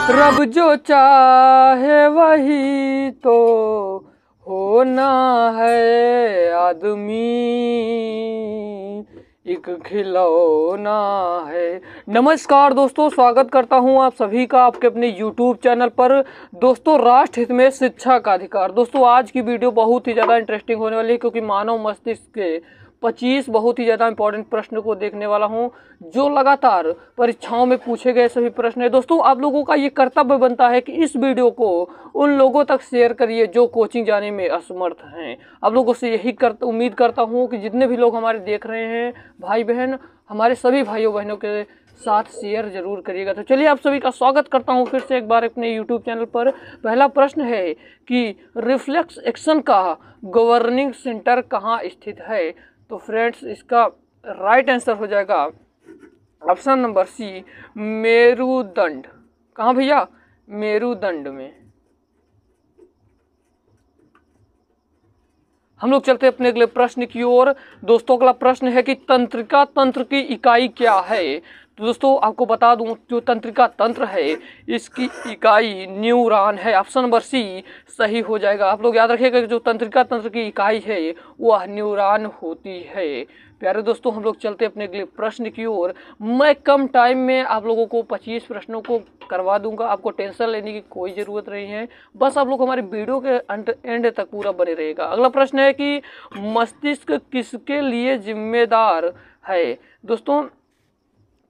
रब जो चाहे वही तो होना है आदमी, एक खिलौना है। नमस्कार दोस्तों, स्वागत करता हूं आप सभी का आपके अपने YouTube चैनल पर। दोस्तों, राष्ट्र हित में शिक्षा का अधिकार। दोस्तों, आज की वीडियो बहुत ही ज़्यादा इंटरेस्टिंग होने वाली है, क्योंकि मानव मस्तिष्क के 25 बहुत ही ज़्यादा इंपॉर्टेंट प्रश्न को देखने वाला हूं, जो लगातार परीक्षाओं में पूछे गए सभी प्रश्न है। दोस्तों, आप लोगों का ये कर्तव्य बनता है कि इस वीडियो को उन लोगों तक शेयर करिए जो कोचिंग जाने में असमर्थ हैं। आप लोगों से यही उम्मीद करता हूं कि जितने भी लोग हमारे देख रहे हैं, भाई बहन, हमारे सभी भाइयों बहनों के साथ शेयर जरूर करिएगा। तो चलिए, आप सभी का स्वागत करता हूं फिर से एक बार अपने YouTube चैनल पर। पहला प्रश्न है कि रिफ्लेक्स एक्शन का गवर्निंग सेंटर कहाँ स्थित है? तो फ्रेंड्स, इसका राइट आंसर हो जाएगा ऑप्शन नंबर सी, मेरुदंड। कहाँ भैया? मेरुदंड में। हम लोग चलते अपने अगले प्रश्न की ओर। दोस्तों, अगला प्रश्न है कि तंत्रिका तंत्र की इकाई क्या है? तो दोस्तों, आपको बता दूं, जो तंत्रिका तंत्र है इसकी इकाई न्यूरॉन है। ऑप्शन नंबर सी सही हो जाएगा। आप लोग याद रखिएगा कि जो तंत्रिका तंत्र की इकाई है वह न्यूरॉन होती है। प्यारे दोस्तों, हम लोग चलते अपने अगले प्रश्न की ओर। मैं कम टाइम में आप लोगों को 25 प्रश्नों को करवा दूंगा। आपको टेंशन लेने की कोई ज़रूरत नहीं है, बस आप लोग हमारे वीडियो के एंड तक पूरा बने रहेगा। अगला प्रश्न है कि मस्तिष्क किसके लिए जिम्मेदार है? दोस्तों,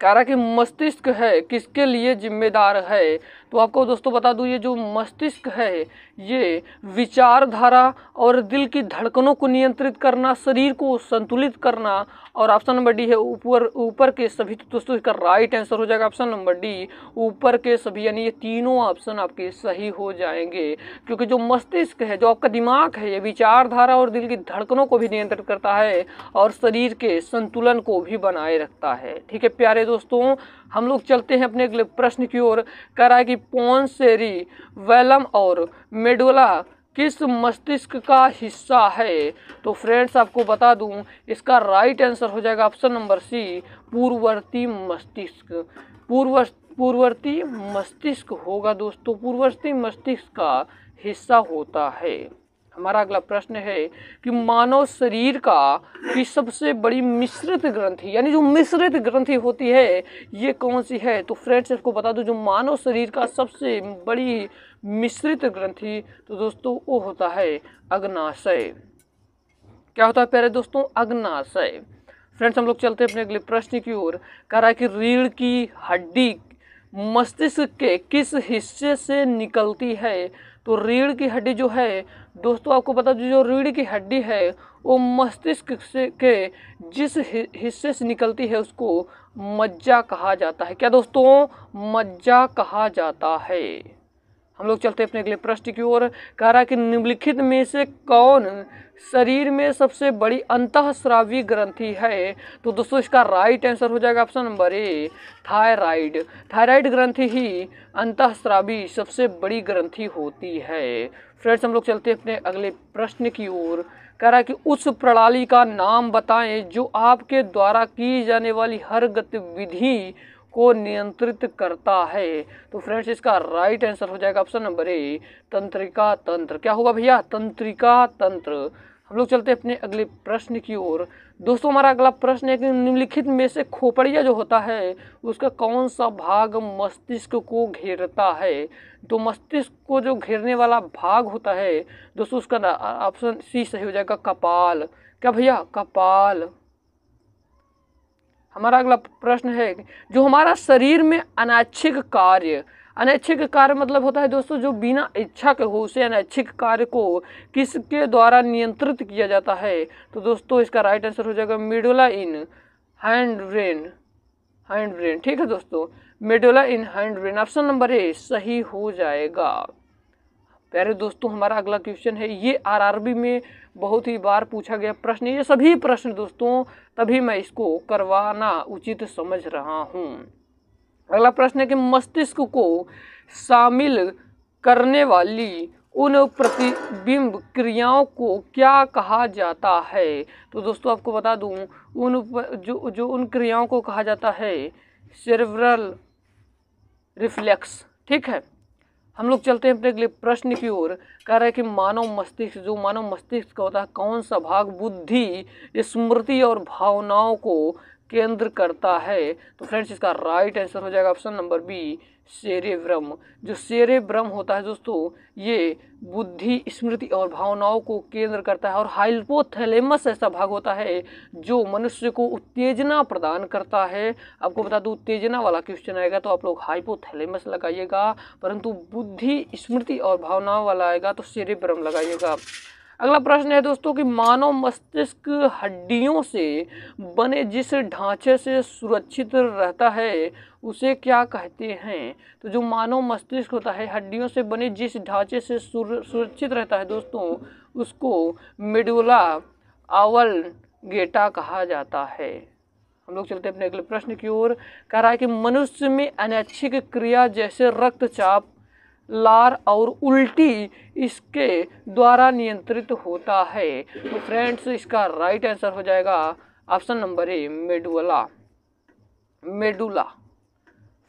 कह रहा कि मस्तिष्क है किसके लिए जिम्मेदार है? तो आपको दोस्तों बता दूं, ये जो मस्तिष्क है ये विचारधारा और दिल की धड़कनों को नियंत्रित करना, शरीर को संतुलित करना, और ऑप्शन नंबर डी है ऊपर के सभी। तो दोस्तों, इसका राइट आंसर हो जाएगा ऑप्शन नंबर डी, ऊपर के सभी। यानी ये तीनों ऑप्शन आपके सही हो जाएंगे, क्योंकि जो मस्तिष्क है, जो आपका दिमाग है, ये विचारधारा और दिल की धड़कनों को भी नियंत्रित करता है और शरीर के संतुलन को भी बनाए रखता है। ठीक है प्यारे दोस्तों, हम लोग चलते हैं अपने अगले प्रश्न की ओर। कह रहा है कि पोन्स सेरिबेलम और मेडुला किस मस्तिष्क का हिस्सा है? तो फ्रेंड्स, आपको बता दूं, इसका राइट आंसर हो जाएगा ऑप्शन नंबर सी, पूर्ववर्ती मस्तिष्क। पूर्ववर्ती मस्तिष्क होगा दोस्तों, पूर्ववर्ती मस्तिष्क का हिस्सा होता है। हमारा अगला प्रश्न है कि मानव शरीर की सबसे बड़ी मिश्रित ग्रंथि, यानी जो मिश्रित ग्रंथि होती है, ये कौन सी है? तो फ्रेंड्स, इसको बता दो, जो मानव शरीर का सबसे बड़ी मिश्रित ग्रंथि, तो दोस्तों वो होता है अग्नाशय। क्या होता है प्यारे दोस्तों? अग्नाशय। फ्रेंड्स, हम लोग चलते हैं अपने अगले प्रश्न की ओर। कह रहा है कि रीढ़ की हड्डी मस्तिष्क के किस हिस्से से निकलती है? तो रीढ़ की हड्डी जो है दोस्तों, आपको पता, जो रीढ़ की हड्डी है वो मस्तिष्क से के जिस हिस्से से निकलती है उसको मज्जा कहा जाता है। क्या दोस्तों? मज्जा कहा जाता है। हम लोग चलते हैं अपने अगले प्रश्न की ओर। कह रहा है कि निम्नलिखित में से कौन शरीर में सबसे बड़ी अंतःस्रावी ग्रंथि है? तो दोस्तों, इसका राइट आंसर हो जाएगा option number A, thyroid. Thyroid ग्रंथि ही अंतःस्रावी सबसे बड़ी ग्रंथि होती है। फ्रेंड्स, हम लोग चलते हैं अपने अगले प्रश्न की ओर। कह रहा है कि उस प्रणाली का नाम बताएं जो आपके द्वारा की जाने वाली हर गतिविधि को नियंत्रित करता है। तो फ्रेंड्स, इसका राइट आंसर हो जाएगा ऑप्शन नंबर ए, तंत्रिका तंत्र। क्या होगा भैया? तंत्रिका तंत्र। हम लोग चलते हैं अपने अगले प्रश्न की ओर। दोस्तों, हमारा अगला प्रश्न है कि निम्नलिखित में से खोपड़िया जो होता है उसका कौन सा भाग मस्तिष्क को घेरता है? तो मस्तिष्क को जो घेरने वाला भाग होता है दोस्तों, उसका ऑप्शन सी सही हो जाएगा, कपाल। क्या भैया? कपाल। हमारा अगला प्रश्न है जो हमारा शरीर में अनैच्छिक कार्य, अनैच्छिक कार्य मतलब होता है दोस्तों जो बिना इच्छा के हो, उसे अनैच्छिक कार्य को किसके द्वारा नियंत्रित किया जाता है? तो दोस्तों, इसका राइट आंसर हो जाएगा medulla in hind brain. Hind brain, ठीक है दोस्तों, medulla in hind brain. Option number A सही हो जाएगा। प्यारे दोस्तों, हमारा अगला क्वेश्चन है, ये आरआरबी में बहुत ही बार पूछा गया प्रश्न, ये सभी प्रश्न दोस्तों, तभी मैं इसको करवाना उचित समझ रहा हूँ। अगला प्रश्न है कि मस्तिष्क को शामिल करने वाली उन प्रतिबिंब क्रियाओं को क्या कहा जाता है? तो दोस्तों, आपको बता दूं, उन क्रियाओं को कहा जाता है सेरेब्रल रिफ्लेक्स। ठीक है, हम लोग चलते हैं अपने अगले प्रश्न की ओर। कह रहा है कि मानव मस्तिष्क, जो मानव मस्तिष्क का होता है, कौन सा भाग बुद्धि, स्मृति और भावनाओं को केंद्र करता है? तो फ्रेंड्स इसका राइट आंसर हो जाएगा ऑप्शन नंबर बी, सेरेब्रम। जो सेरेब्रम होता है दोस्तों, ये बुद्धि, स्मृति और भावनाओं को केंद्र करता है। और हाइपोथैलेमस ऐसा भाग होता है जो मनुष्य को उत्तेजना प्रदान करता है। आपको बता दूं, उत्तेजना वाला क्वेश्चन आएगा तो आप लोग हाइपोथैलेमस लगाइएगा, परंतु बुद्धि, स्मृति और भावनाओं वाला आएगा तो सेरेब्रम लगाइएगा। अगला प्रश्न है दोस्तों कि मानव मस्तिष्क हड्डियों से बने जिस ढांचे से सुरक्षित रहता है उसे क्या कहते हैं? तो जो मानव मस्तिष्क होता है, हड्डियों से बने जिस ढांचे से सुरक्षित रहता है दोस्तों, उसको मेडुला ऑब्लंगेटा कहा जाता है। हम लोग चलते हैं अपने अगले प्रश्न की ओर। कह रहा है कि मनुष्य में अनैच्छिक क्रिया जैसे रक्तचाप, लार और उल्टी इसके द्वारा नियंत्रित होता है। तो फ्रेंड्स इसका राइट आंसर हो जाएगा option number A, medulla.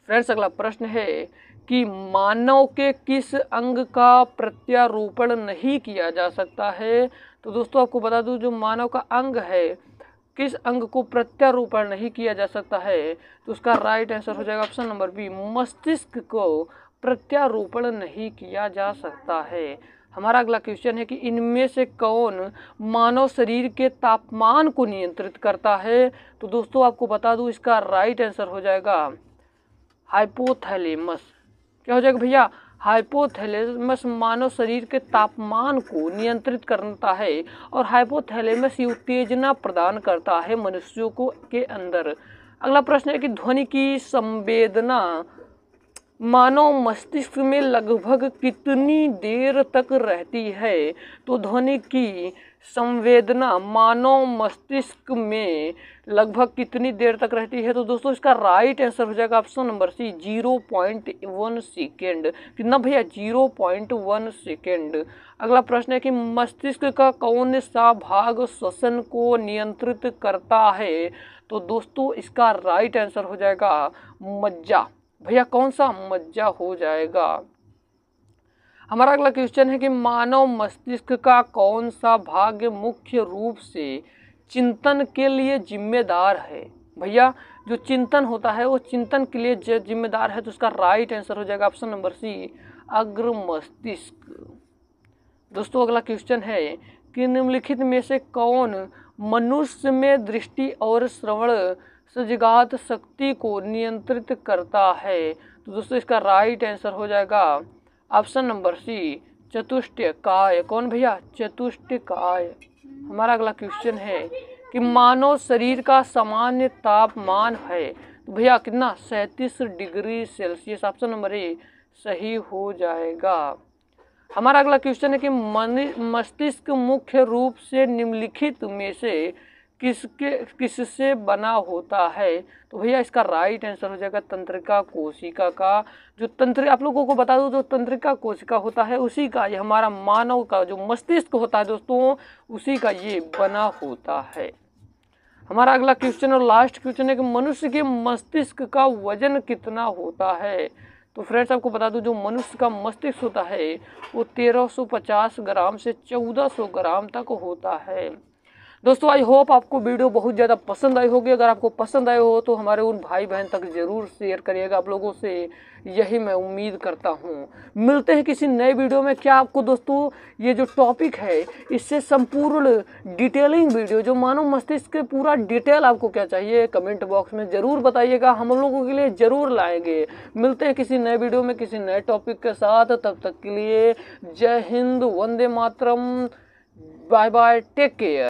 Friends अगला प्रश्न है कि मानव के किस अंग का प्रत्यारोपण नहीं किया जा सकता है? तो दोस्तों आपको बता दूं, जो मानव का अंग है, किस अंग को प्रत्यारोपण नहीं किया जा सकता है? तो उसका राइट आंसर हो जाएगा ऑप्शन नंबर बी, मस्तिष्क को प्रत्यारोपण नहीं किया जा सकता है। हमारा अगला क्वेश्चन है कि इनमें से कौन मानव शरीर के तापमान को नियंत्रित करता है? तो दोस्तों आपको बता दूं, इसका राइट आंसर हो जाएगा हाइपोथैलेमस। क्या हो जाएगा भैया? हाइपोथैलेमस मानव शरीर के तापमान को नियंत्रित करता है और हाइपोथैलेमस ये उत्तेजना प्रदान करता है मनुष्यों को के अंदर। अगला प्रश्न है कि ध्वनि की संवेदना मानव मस्तिष्क में लगभग कितनी देर तक रहती है? तो ध्वनि की संवेदना मानव मस्तिष्क में लगभग कितनी देर तक रहती है? तो दोस्तों इसका राइट आंसर हो जाएगा ऑप्शन नंबर सी, 0.1 सेकेंड। कितना भैया? 0.1 सेकेंड। अगला प्रश्न है कि मस्तिष्क का कौन सा भाग श्वसन को नियंत्रित करता है? तो दोस्तों इसका राइट आंसर हो जाएगा मज्जा। भैया कौन सा? मज्जा हो जाएगा। हमारा अगला क्वेश्चन है कि मानव मस्तिष्क का कौन सा भाग मुख्य रूप से चिंतन के लिए जिम्मेदार है? भैया जो चिंतन होता है वो चिंतन के लिए जिम्मेदार है, तो उसका राइट आंसर हो जाएगा ऑप्शन नंबर सी, अग्र मस्तिष्क। दोस्तों अगला क्वेश्चन है कि निम्नलिखित में से कौन मनुष्य में दृष्टि और श्रवण सजगात शक्ति को नियंत्रित करता है? तो दोस्तों इसका राइट आंसर हो जाएगा ऑप्शन नंबर सी, चतुष्टयकाय। कौन भैया? चतुष्टयकाय। हमारा अगला क्वेश्चन है कि मानव शरीर का सामान्य तापमान है, तो भैया कितना? 37 degree Celsius. Option number A सही हो जाएगा। हमारा अगला क्वेश्चन है कि मस्तिष्क मुख्य रूप से निम्नलिखित में से किससे बना होता है? तो भैया इसका राइट आंसर हो जाएगा तंत्रिका कोशिका का। जो आप लोगों को बता दूं, जो तंत्रिका कोशिका होता है उसी का ये हमारा मानव का जो मस्तिष्क होता है दोस्तों, उसी का ये बना होता है। हमारा अगला क्वेश्चन और लास्ट क्वेश्चन है कि मनुष्य के मस्तिष्क का वजन कितना होता है? तो फ्रेंड्स आपको बता दूं, जो मनुष्य का मस्तिष्क होता है वो 1350 ग्राम से 1400 ग्राम तक होता है। दोस्तों आई होप आपको वीडियो बहुत ज़्यादा पसंद आई होगी। अगर आपको पसंद आए हो तो हमारे उन भाई बहन तक ज़रूर शेयर करिएगा। आप लोगों से यही मैं उम्मीद करता हूँ। मिलते हैं किसी नए वीडियो में। क्या आपको दोस्तों ये जो टॉपिक है इससे संपूर्ण डिटेलिंग वीडियो, जो मानव मस्तिष्क के पूरा डिटेल आपको क्या चाहिए, कमेंट बॉक्स में ज़रूर बताइएगा। हम लोगों के लिए ज़रूर लाएंगे। मिलते हैं किसी नए वीडियो में किसी नए टॉपिक के साथ। तब तक के लिए जय Hind, Vande Mataram, bye bye, take care.